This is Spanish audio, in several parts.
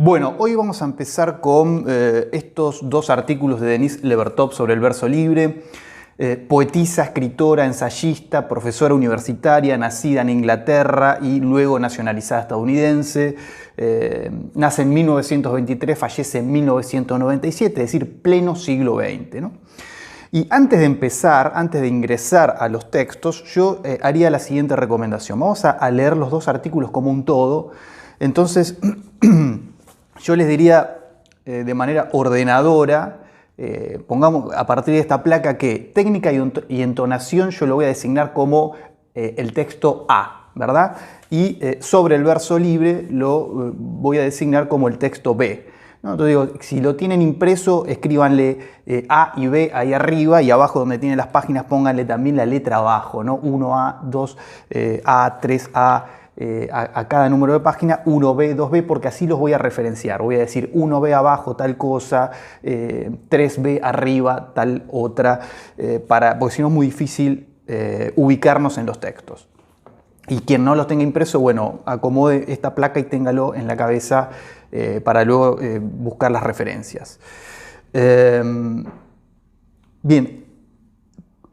Bueno, hoy vamos a empezar con estos dos artículos de Denise Levertov sobre el verso libre. Poetisa, escritora, ensayista, profesora universitaria, nacida en Inglaterra y luego nacionalizada estadounidense. Nace en 1923, fallece en 1997, es decir, pleno siglo XX, ¿no? Y antes de empezar, antes de ingresar a los textos, yo haría la siguiente recomendación. Vamos a leer los dos artículos como un todo. Entonces, yo les diría de manera ordenadora, pongamos a partir de esta placa que técnica y entonación yo lo voy a designar como el texto A, ¿verdad? Y sobre el verso libre lo voy a designar como el texto B, ¿no? Entonces digo, si lo tienen impreso, escríbanle A y B ahí arriba y abajo donde tienen las páginas pónganle también la letra abajo, ¿no? 1A, 2A, 3A. A cada número de página, 1B, 2B, porque así los voy a referenciar. Voy a decir 1B abajo tal cosa, 3B arriba tal otra, porque si no es muy difícil ubicarnos en los textos. Y quien no los tenga impreso, bueno, acomode esta placa y téngalo en la cabeza para luego buscar las referencias. Bien,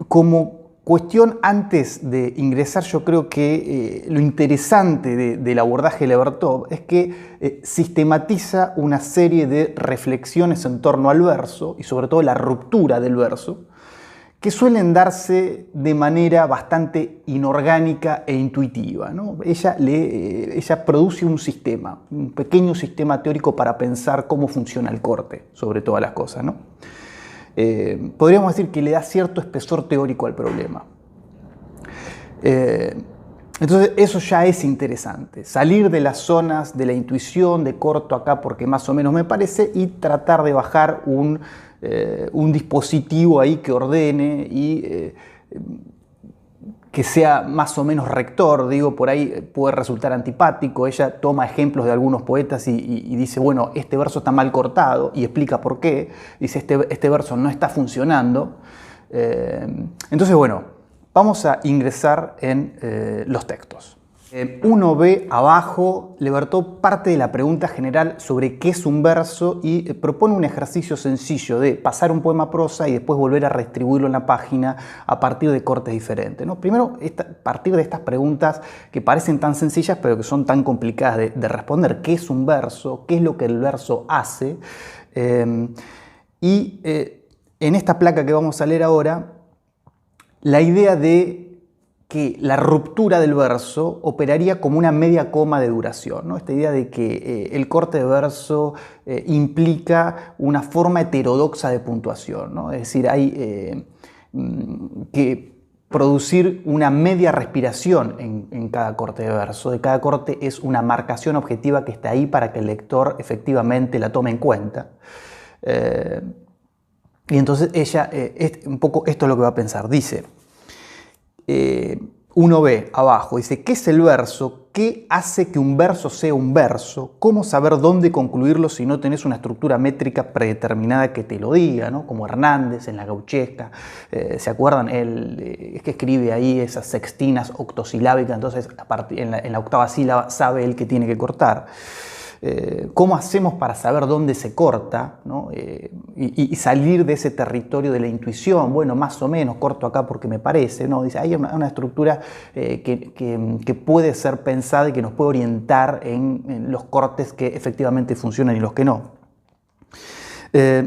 como cuestión antes de ingresar, yo creo que lo interesante del abordaje de Levertov es que sistematiza una serie de reflexiones en torno al verso y sobre todo la ruptura del verso, que suelen darse de manera bastante inorgánica e intuitiva, ¿no? Ella produce un sistema, un pequeño sistema teórico para pensar cómo funciona el corte, sobre todas las cosas, ¿no? Podríamos decir que le da cierto espesor teórico al problema. Entonces eso ya es interesante, salir de las zonas de la intuición, de corto acá porque más o menos me parece, y tratar de bajar un dispositivo ahí que ordene y que sea más o menos rector. Digo, por ahí puede resultar antipático. Ella toma ejemplos de algunos poetas y dice, bueno, este verso está mal cortado y explica por qué. Dice, este verso no está funcionando. Entonces, bueno, vamos a ingresar en los textos. 1B abajo, Levertov parte de la pregunta general sobre qué es un verso y propone un ejercicio sencillo de pasar un poema a prosa y después volver a redistribuirlo en la página a partir de cortes diferentes, ¿no? Primero, a partir de estas preguntas que parecen tan sencillas pero que son tan complicadas de responder. ¿Qué es un verso? ¿Qué es lo que el verso hace? En esta placa que vamos a leer ahora, la idea de que la ruptura del verso operaría como una media coma de duración, ¿no? Esta idea de que el corte de verso implica una forma heterodoxa de puntuación, ¿no? Es decir, hay que producir una media respiración en cada corte de verso. De cada corte es una marcación objetiva que está ahí para que el lector efectivamente la tome en cuenta. Y entonces ella, un poco esto es lo que va a pensar. Dice, 1B abajo, dice, ¿qué es el verso? ¿Qué hace que un verso sea un verso? ¿Cómo saber dónde concluirlo si no tenés una estructura métrica predeterminada que te lo diga, ¿no? Como Hernández en la Gauchesca, ¿se acuerdan? Es que escribe ahí esas sextinas octosilábicas, entonces en la octava sílaba sabe él que tiene que cortar. ¿Cómo hacemos para saber dónde se corta, ¿no? Y salir de ese territorio de la intuición? Bueno, más o menos corto acá porque me parece, ¿no? Dice, hay una estructura que puede ser pensada y que nos puede orientar en los cortes que efectivamente funcionan y los que no.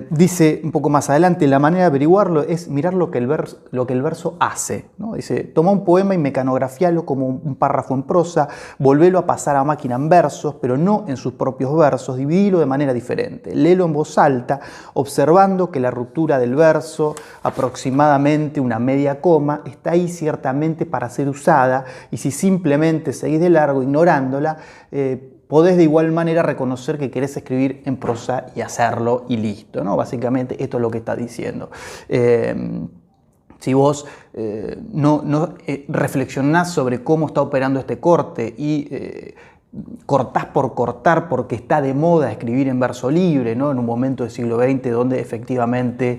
Dice un poco más adelante, la manera de averiguarlo es mirar lo que el verso hace, ¿no? Dice, toma un poema y mecanografialo como un párrafo en prosa, volvelo a pasar a máquina en versos, pero no en sus propios versos, dividilo de manera diferente, léelo en voz alta, observando que la ruptura del verso, aproximadamente una media coma, está ahí ciertamente para ser usada, y si simplemente seguís de largo ignorándola, podés de igual manera reconocer que querés escribir en prosa y hacerlo y listo, ¿no? Básicamente esto es lo que está diciendo. Si vos no reflexionás sobre cómo está operando este corte y cortás por cortar porque está de moda escribir en verso libre, ¿no? En un momento del siglo XX donde efectivamente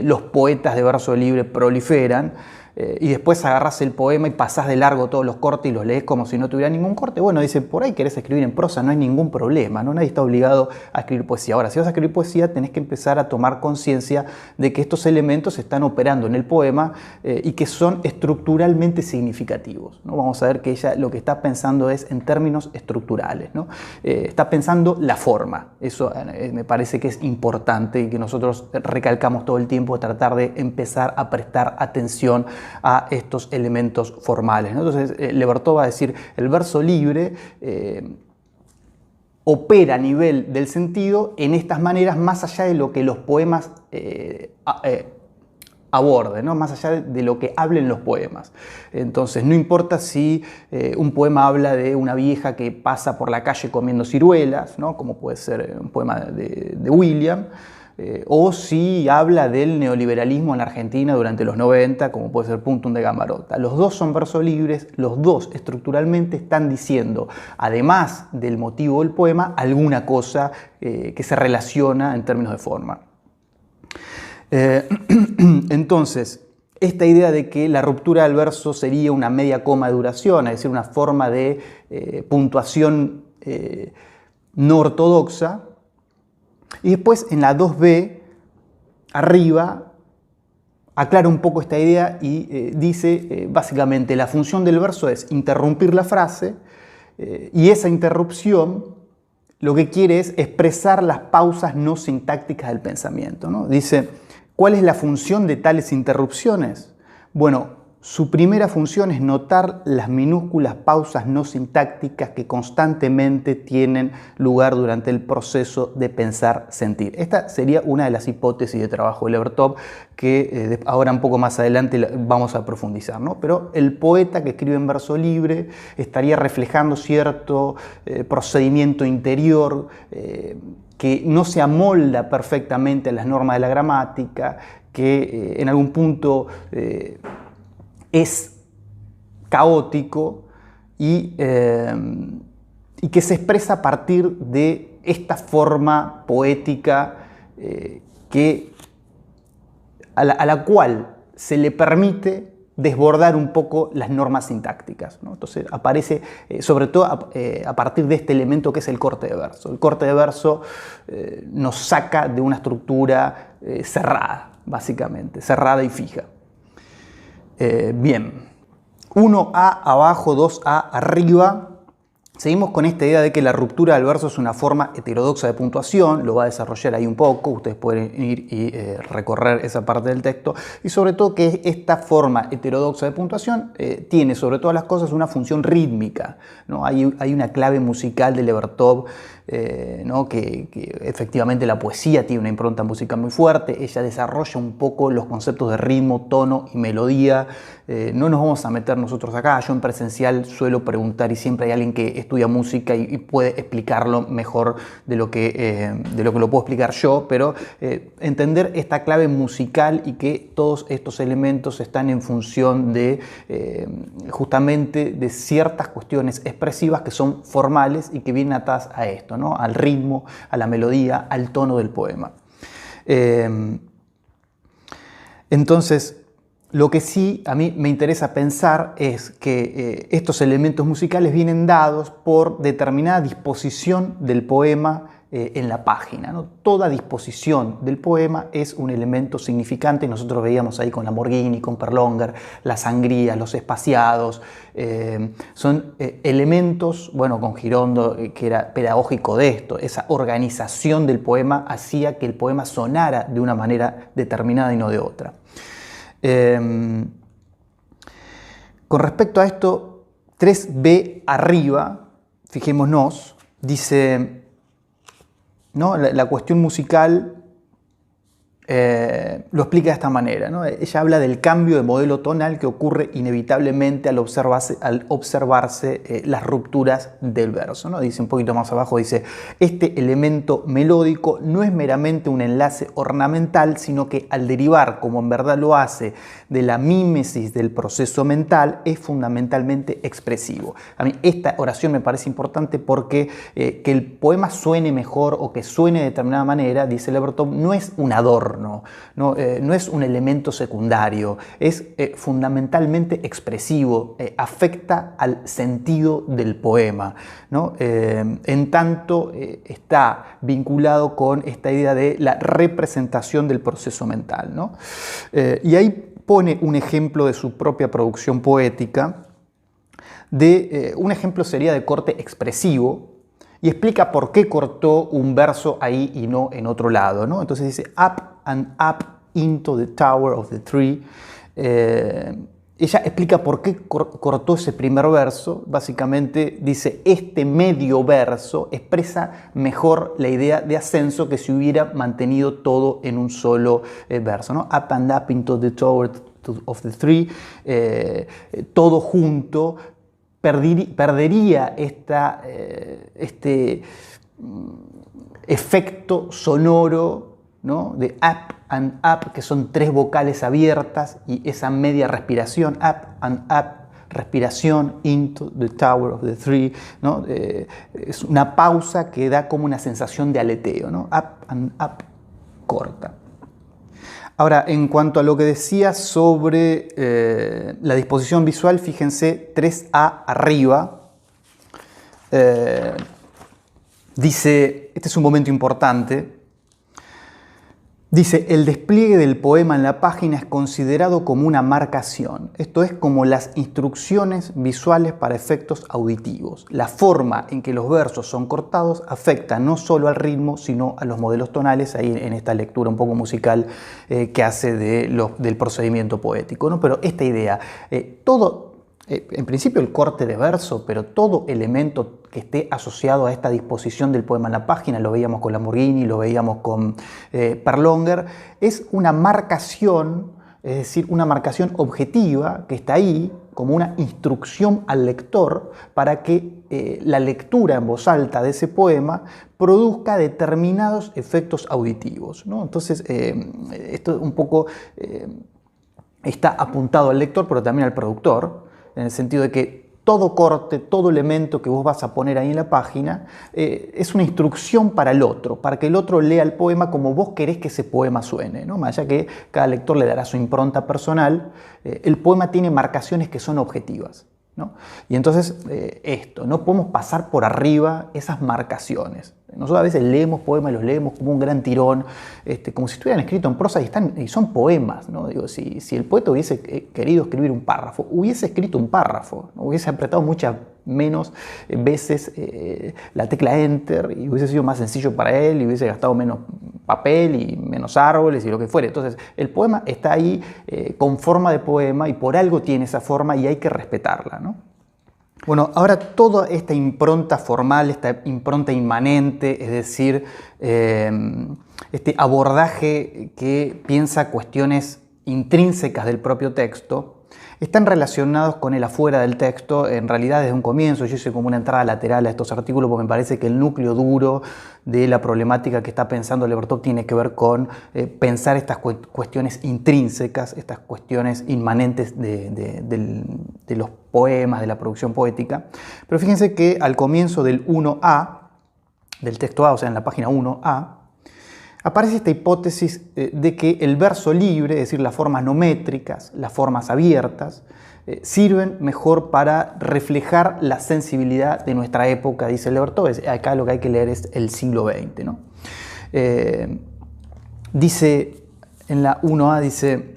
los poetas de verso libre proliferan, y después agarrás el poema y pasás de largo todos los cortes y los lees como si no tuviera ningún corte. Bueno, dice, por ahí querés escribir en prosa, no hay ningún problema, ¿no? Nadie está obligado a escribir poesía. Ahora, si vas a escribir poesía, tenés que empezar a tomar conciencia de que estos elementos están operando en el poema y que son estructuralmente significativos, ¿no? Vamos a ver que ella lo que está pensando es en términos estructurales, ¿no? Está pensando la forma. Eso me parece que es importante y que nosotros recalcamos todo el tiempo, tratar de empezar a prestar atención a estos elementos formales, ¿no? Entonces, Levertov va a decir, el verso libre opera a nivel del sentido en estas maneras más allá de lo que los poemas aborden, ¿no? Más allá de lo que hablen los poemas. Entonces, no importa si un poema habla de una vieja que pasa por la calle comiendo ciruelas, ¿no? Como puede ser un poema de William, o si habla del neoliberalismo en la Argentina durante los 90, como puede ser Puntum de Gamarota. Los dos son versos libres, los dos estructuralmente están diciendo, además del motivo del poema, alguna cosa que se relaciona en términos de forma. Entonces, esta idea de que la ruptura del verso sería una media coma de duración, es decir, una forma de puntuación no ortodoxa. Y después en la 2b, arriba, aclara un poco esta idea y dice, básicamente, la función del verso es interrumpir la frase y esa interrupción lo que quiere es expresar las pausas no sintácticas del pensamiento, ¿no? Dice, ¿cuál es la función de tales interrupciones? Bueno, su primera función es notar las minúsculas pausas no sintácticas que constantemente tienen lugar durante el proceso de pensar-sentir. Esta sería una de las hipótesis de trabajo de Levertov que ahora un poco más adelante vamos a profundizar, ¿no? Pero el poeta que escribe en verso libre estaría reflejando cierto procedimiento interior que no se amolda perfectamente a las normas de la gramática, que en algún punto es caótico y que se expresa a partir de esta forma poética a la cual se le permite desbordar un poco las normas sintácticas, ¿no? Entonces aparece sobre todo a partir de este elemento que es el corte de verso. El corte de verso nos saca de una estructura cerrada, básicamente, cerrada y fija. Bien, 1A abajo, 2A arriba. Seguimos con esta idea de que la ruptura del verso es una forma heterodoxa de puntuación, lo va a desarrollar ahí un poco, ustedes pueden ir y recorrer esa parte del texto, y sobre todo que esta forma heterodoxa de puntuación tiene sobre todas las cosas una función rítmica, ¿no? Hay una clave musical de Levertov, ¿no? que efectivamente la poesía tiene una impronta musical muy fuerte, ella desarrolla un poco los conceptos de ritmo, tono y melodía. No nos vamos a meter nosotros acá, yo en presencial suelo preguntar y siempre hay alguien que estudia música y puede explicarlo mejor de lo que lo puedo explicar yo, pero entender esta clave musical y que todos estos elementos están en función de justamente de ciertas cuestiones expresivas que son formales y que vienen atadas a esto, ¿no? Al ritmo, a la melodía, al tono del poema. Entonces, lo que sí a mí me interesa pensar es que estos elementos musicales vienen dados por determinada disposición del poema en la página, ¿no? Toda disposición del poema es un elemento significante. Nosotros veíamos ahí con Lamborghini, con Perlonger, las sangrías, los espaciados. Son elementos, bueno, con Girondo, que era pedagógico de esto. Esa organización del poema hacía que el poema sonara de una manera determinada y no de otra. Con respecto a esto, 3b arriba, fijémonos, dice, ¿no? La cuestión musical lo explica de esta manera, ¿no? Ella habla del cambio de modelo tonal que ocurre inevitablemente al observarse las rupturas del verso, ¿no? Dice un poquito más abajo, dice, este elemento melódico no es meramente un enlace ornamental, sino que al derivar, como en verdad lo hace, de la mímesis del proceso mental, es fundamentalmente expresivo. A mí esta oración me parece importante porque que el poema suene mejor o que suene de determinada manera, dice Levertov, no es un adorno, entorno, no es un elemento secundario, es fundamentalmente expresivo, afecta al sentido del poema, ¿no? En tanto está vinculado con esta idea de la representación del proceso mental, ¿no? Y ahí pone un ejemplo de su propia producción poética, un ejemplo sería de corte expresivo, y explica por qué cortó un verso ahí y no en otro lado, ¿no? Entonces dice, up and up into the tower of the tree. Ella explica por qué cortó ese primer verso. Básicamente dice, este medio verso expresa mejor la idea de ascenso que si hubiera mantenido todo en un solo verso, ¿no? Up and up into the tower of the tree, todo junto, perdería este efecto sonoro, ¿no? De up and up, que son tres vocales abiertas y esa media respiración, up and up, respiración, into the tower of the tree, ¿no? Es una pausa que da como una sensación de aleteo, ¿no? Up and up, corta. Ahora, en cuanto a lo que decía sobre la disposición visual, fíjense, 3A arriba, dice, este es un momento importante, dice, el despliegue del poema en la página es considerado como una marcación, esto es como las instrucciones visuales para efectos auditivos. La forma en que los versos son cortados afecta no solo al ritmo, sino a los modelos tonales, ahí en esta lectura un poco musical que hace del procedimiento poético, ¿no? Pero esta idea, en principio el corte de verso, pero todo elemento que esté asociado a esta disposición del poema en la página, lo veíamos con Lamborghini, lo veíamos con Perlonger, es una marcación, es decir, una marcación objetiva que está ahí como una instrucción al lector para que la lectura en voz alta de ese poema produzca determinados efectos auditivos, ¿no? Entonces, esto un poco está apuntado al lector, pero también al productor, en el sentido de que todo corte, todo elemento que vos vas a poner ahí en la página es una instrucción para el otro, para que el otro lea el poema como vos querés que ese poema suene, ¿no? Más allá que cada lector le dará su impronta personal, el poema tiene marcaciones que son objetivas, ¿no? Y entonces no podemos pasar por arriba esas marcaciones. Nosotros a veces leemos poemas y los leemos como un gran tirón, como si estuvieran escritos en prosa y son poemas, ¿no? Digo, si el poeta hubiese querido escribir un párrafo, hubiese escrito un párrafo, ¿no? Hubiese apretado muchas menos veces la tecla Enter y hubiese sido más sencillo para él y hubiese gastado menos papel y menos árboles y lo que fuere. Entonces el poema está ahí con forma de poema y por algo tiene esa forma y hay que respetarla, ¿no? Bueno, ahora toda esta impronta formal, esta impronta inmanente, es decir, este abordaje que piensa cuestiones intrínsecas del propio texto, están relacionados con el afuera del texto. En realidad, desde un comienzo yo hice como una entrada lateral a estos artículos porque me parece que el núcleo duro de la problemática que está pensando Levertov tiene que ver con pensar estas cuestiones intrínsecas, estas cuestiones inmanentes de los poemas, de la producción poética. Pero fíjense que al comienzo del 1A, del texto A, o sea, en la página 1A, aparece esta hipótesis de que el verso libre, es decir, las formas no métricas, las formas abiertas, sirven mejor para reflejar la sensibilidad de nuestra época, dice Levertov. Acá lo que hay que leer es el siglo XX, ¿no? Dice, en la 1A dice,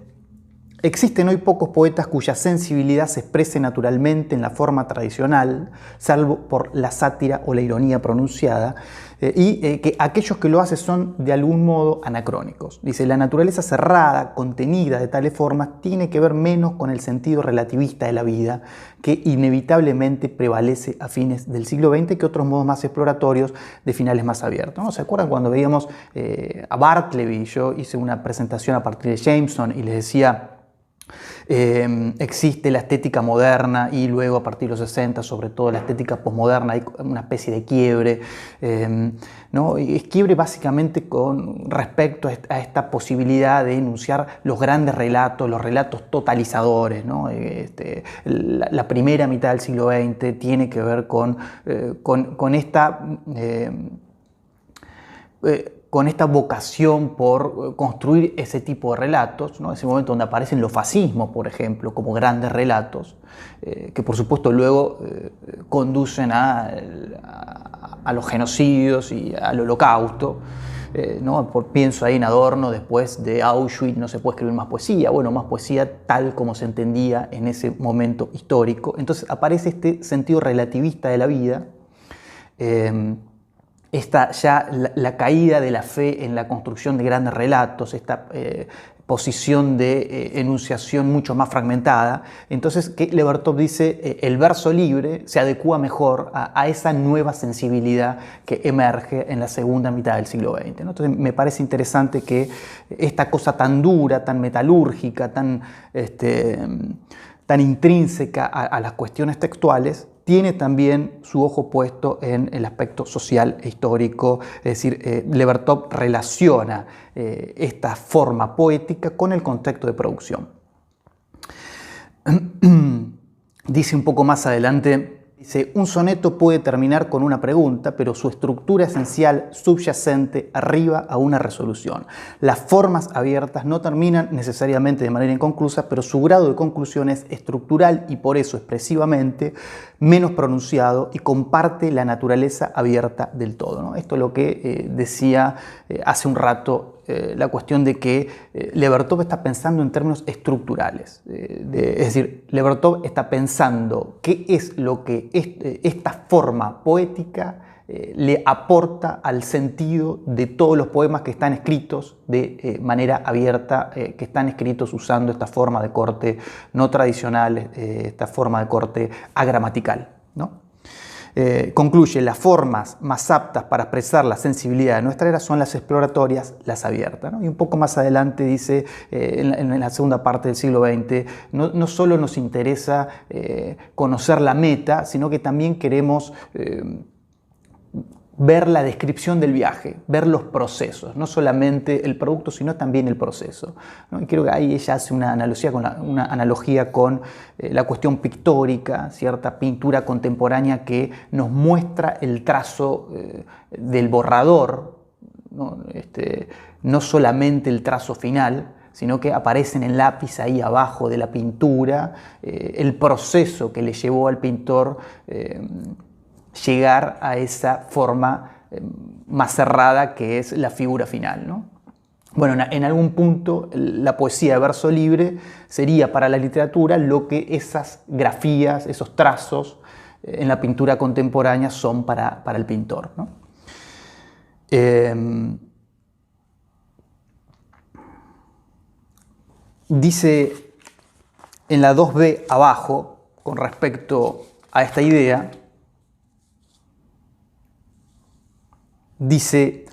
existen hoy pocos poetas cuya sensibilidad se exprese naturalmente en la forma tradicional, salvo por la sátira o la ironía pronunciada, que aquellos que lo hacen son de algún modo anacrónicos. Dice, la naturaleza cerrada, contenida de tales formas, tiene que ver menos con el sentido relativista de la vida, que inevitablemente prevalece a fines del siglo XX que otros modos más exploratorios de finales más abiertos, ¿no? ¿Se acuerdan cuando veíamos a Bartleby? Yo hice una presentación a partir de Jameson y les decía, existe la estética moderna y luego a partir de los 60 sobre todo la estética posmoderna, hay una especie de quiebre, ¿no? Y es quiebre básicamente con respecto a esta posibilidad de enunciar los grandes relatos, los relatos totalizadores, ¿no? La primera mitad del siglo XX tiene que ver con esta con esta vocación por construir ese tipo de relatos, ¿no? Ese momento donde aparecen los fascismos, por ejemplo, como grandes relatos, que por supuesto luego conducen a los genocidios y al holocausto. ¿No? Pienso ahí en Adorno, después de Auschwitz no se puede escribir más poesía. Bueno, más poesía tal como se entendía en ese momento histórico. Entonces aparece este sentido relativista de la vida, la caída de la fe en la construcción de grandes relatos, esta posición de enunciación mucho más fragmentada. Entonces, que Levertov dice, el verso libre se adecua mejor a esa nueva sensibilidad que emerge en la segunda mitad del siglo XX, ¿no? Entonces, me parece interesante que esta cosa tan dura, tan metalúrgica, tan intrínseca a las cuestiones textuales, tiene también su ojo puesto en el aspecto social e histórico. Es decir, Levertov relaciona esta forma poética con el contexto de producción. Dice un poco más adelante, dice, un soneto puede terminar con una pregunta, pero su estructura esencial subyacente arriba a una resolución. Las formas abiertas no terminan necesariamente de manera inconclusa, pero su grado de conclusión es estructural y por eso expresivamente menos pronunciado y comparte la naturaleza abierta del todo, ¿no? Esto es lo que decía hace un rato, la cuestión de que Levertov está pensando en términos estructurales. Es decir, Levertov está pensando qué es lo que esta forma poética le aporta al sentido de todos los poemas que están escritos de manera abierta, que están escritos usando esta forma de corte no tradicional, esta forma de corte agramatical, ¿no? Concluye, las formas más aptas para expresar la sensibilidad de nuestra era son las exploratorias, las abiertas, ¿no? Y un poco más adelante dice, en la segunda parte del siglo XX, no solo nos interesa conocer la meta, sino que también queremos ver la descripción del viaje, ver los procesos, no solamente el producto, sino también el proceso, ¿no? Y creo que ahí ella hace una analogía con la cuestión pictórica, cierta pintura contemporánea que nos muestra el trazo del borrador, ¿no? No solamente el trazo final, sino que aparecen en lápiz ahí abajo de la pintura el proceso que le llevó al pintor llegar a esa forma más cerrada que es la figura final, ¿no? Bueno, en algún punto la poesía de verso libre sería para la literatura lo que esas grafías, esos trazos en la pintura contemporánea son para el pintor, ¿no? Dice en la 2b abajo, con respecto a esta idea, dice,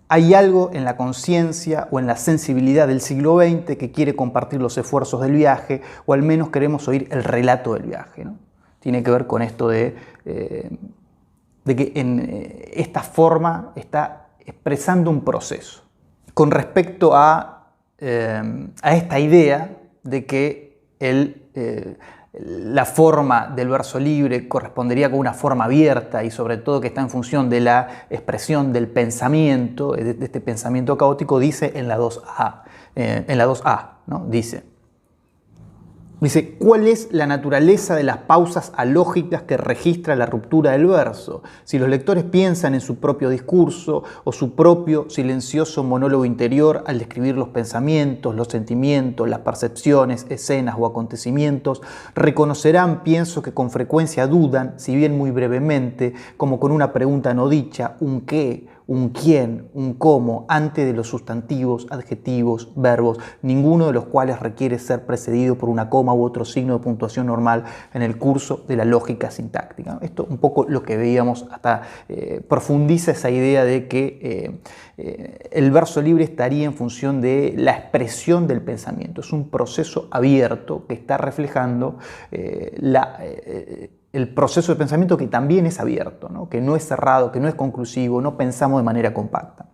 hay algo en la conciencia o en la sensibilidad del siglo XX que quiere compartir los esfuerzos del viaje, o al menos queremos oír el relato del viaje, ¿no? Tiene que ver con esto de que en esta forma está expresando un proceso. Con respecto a esta idea de que la forma del verso libre correspondería con una forma abierta y sobre todo que está en función de la expresión del pensamiento, de este pensamiento caótico, dice en la 2a, ¿no? Dice, ¿cuál es la naturaleza de las pausas alógicas que registra la ruptura del verso? Si los lectores piensan en su propio discurso o su propio silencioso monólogo interior al describir los pensamientos, los sentimientos, las percepciones, escenas o acontecimientos, reconocerán, pienso, que con frecuencia dudan, si bien muy brevemente, como con una pregunta no dicha, un qué, un quién, un cómo, antes de los sustantivos, adjetivos, verbos, ninguno de los cuales requiere ser precedido por una coma u otro signo de puntuación normal en el curso de la lógica sintáctica. Esto un poco lo que veíamos, hasta profundiza esa idea de que el verso libre estaría en función de la expresión del pensamiento. Es un proceso abierto que está reflejando el proceso de pensamiento, que también es abierto, ¿no? Que no es cerrado, que no es conclusivo, no pensamos de manera compacta.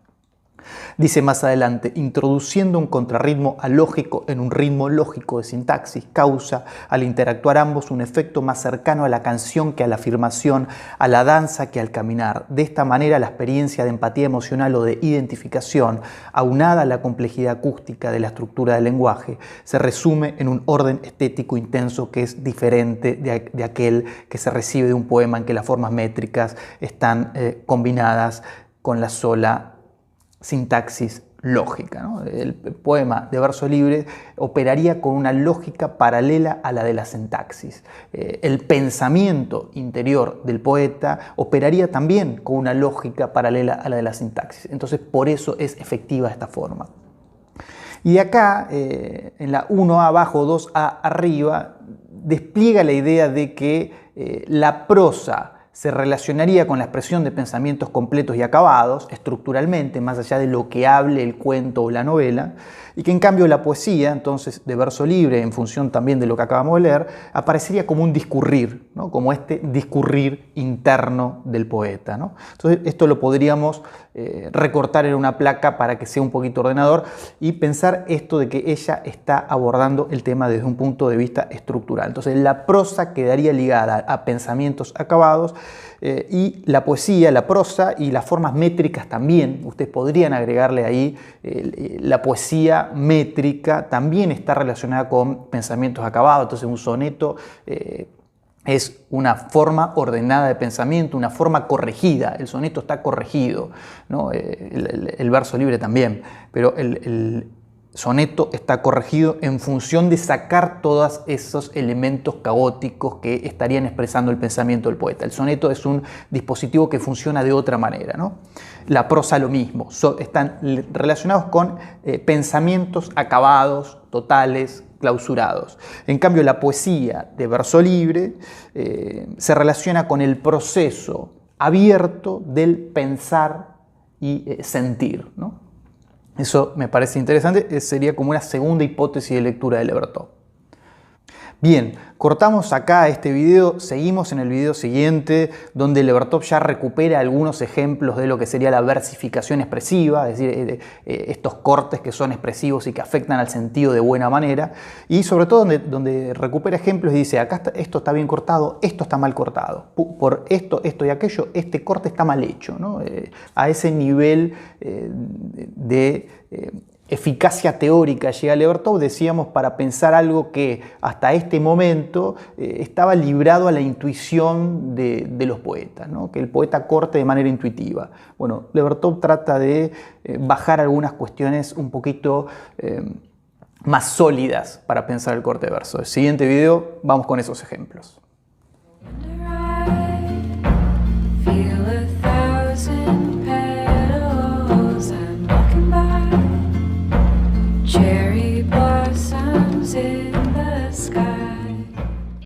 Dice más adelante, introduciendo un contrarritmo alógico en un ritmo lógico de sintaxis, causa, al interactuar ambos, un efecto más cercano a la canción que a la afirmación, a la danza que al caminar. De esta manera, la experiencia de empatía emocional o de identificación, aunada a la complejidad acústica de la estructura del lenguaje, se resume en un orden estético intenso que es diferente de aquel que se recibe de un poema en que las formas métricas están combinadas con la sola sintaxis lógica, ¿no? El poema de verso libre operaría con una lógica paralela a la de la sintaxis. El pensamiento interior del poeta operaría también con una lógica paralela a la de la sintaxis. Entonces, por eso es efectiva esta forma. Y acá, en la 1A abajo, 2A arriba, despliega la idea de que la prosa se relacionaría con la expresión de pensamientos completos y acabados, estructuralmente, más allá de lo que hable el cuento o la novela, y que en cambio la poesía, entonces de verso libre, en función también de lo que acabamos de leer, aparecería como un discurrir, ¿no? Como este discurrir interno del poeta, ¿no? Entonces esto lo podríamos recortar en una placa para que sea un poquito ordenador y pensar esto de que ella está abordando el tema desde un punto de vista estructural. Entonces la prosa quedaría ligada a pensamientos acabados y la poesía, la prosa y las formas métricas también. Ustedes podrían agregarle ahí la poesía métrica también está relacionada con pensamientos acabados. Entonces un soneto es una forma ordenada de pensamiento, una forma corregida. El soneto está corregido, ¿no? El verso libre también, pero el soneto está corregido en función de sacar todos esos elementos caóticos que estarían expresando el pensamiento del poeta. El soneto es un dispositivo que funciona de otra manera, ¿no? La prosa lo mismo, están relacionados con pensamientos acabados, totales, clausurados. En cambio, la poesía de verso libre se relaciona con el proceso abierto del pensar y sentir, ¿no? Eso me parece interesante, sería como una segunda hipótesis de lectura de Levertov. Bien, cortamos acá este video, seguimos en el video siguiente donde Levertov ya recupera algunos ejemplos de lo que sería la versificación expresiva, es decir, estos cortes que son expresivos y que afectan al sentido de buena manera, y sobre todo donde recupera ejemplos y dice, acá esto está bien cortado, esto está mal cortado, por esto, esto y aquello, este corte está mal hecho, ¿no? A ese nivel de eficacia teórica llega Levertov, decíamos, para pensar algo que hasta este momento estaba librado a la intuición de los poetas, ¿no? Que el poeta corte de manera intuitiva. Bueno, Levertov trata de bajar algunas cuestiones un poquito más sólidas para pensar el corte de verso. El siguiente video vamos con esos ejemplos. Cherry blossoms in